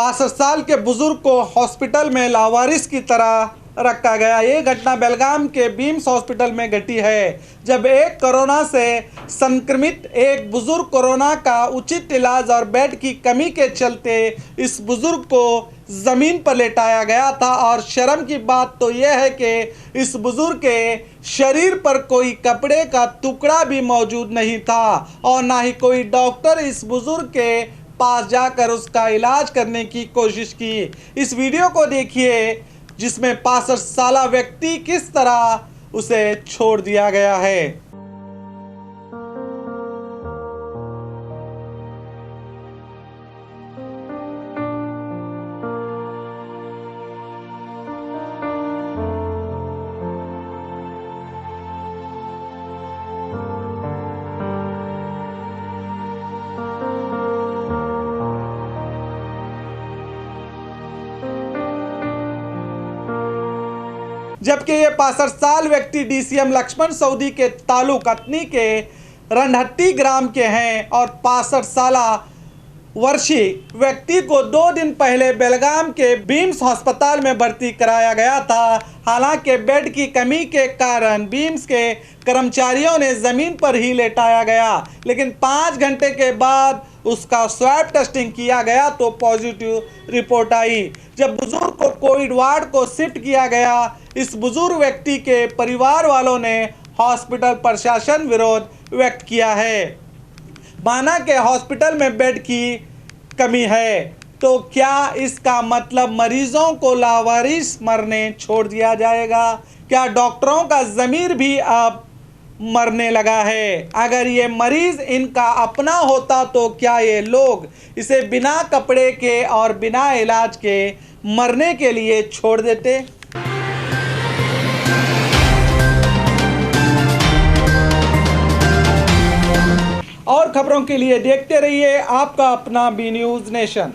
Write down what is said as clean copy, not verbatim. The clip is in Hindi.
65 साल के बुजुर्ग को हॉस्पिटल में लावारिस की तरह रखा गया। ये घटना बेलगाम के बीम्स हॉस्पिटल में घटी है, जब एक कोरोना से संक्रमित एक बुजुर्ग कोरोना का उचित इलाज और बेड की कमी के चलते इस बुजुर्ग को ज़मीन पर लेटाया गया था। और शर्म की बात तो यह है कि इस बुजुर्ग के शरीर पर कोई कपड़े का टुकड़ा भी मौजूद नहीं था और ना ही कोई डॉक्टर इस बुजुर्ग के पास जाकर उसका इलाज करने की कोशिश की। इस वीडियो को देखिए जिसमें 65 साल व्यक्ति किस तरह उसे छोड़ दिया गया है। जबकि ये 65 साल व्यक्ति डीसीएम लक्ष्मण सऊदी के तालुक अतनी के रंडहट्टी ग्राम के हैं और 65 साल वर्षीय व्यक्ति को 2 दिन पहले बेलगाम के बीम्स अस्पताल में भर्ती कराया गया था। हालांकि बेड की कमी के कारण बीम्स के कर्मचारियों ने ज़मीन पर ही लेटाया गया, लेकिन 5 घंटे के बाद उसका स्वैब टेस्टिंग किया गया तो पॉजिटिव रिपोर्ट आई। जब बुजुर्ग को कोविड वार्ड को शिफ्ट किया गया, इस बुजुर्ग व्यक्ति के परिवार वालों ने हॉस्पिटल प्रशासन विरोध व्यक्त किया है। माना कि हॉस्पिटल में बेड की कमी है, तो क्या इसका मतलब मरीजों को लावारिस मरने छोड़ दिया जाएगा? क्या डॉक्टरों का ज़मीर भी अब मरने लगा है? अगर ये मरीज इनका अपना होता तो क्या ये लोग इसे बिना कपड़े के और बिना इलाज के मरने के लिए छोड़ देते? और खबरों के लिए देखते रहिए आपका अपना बी न्यूज़ नेशन।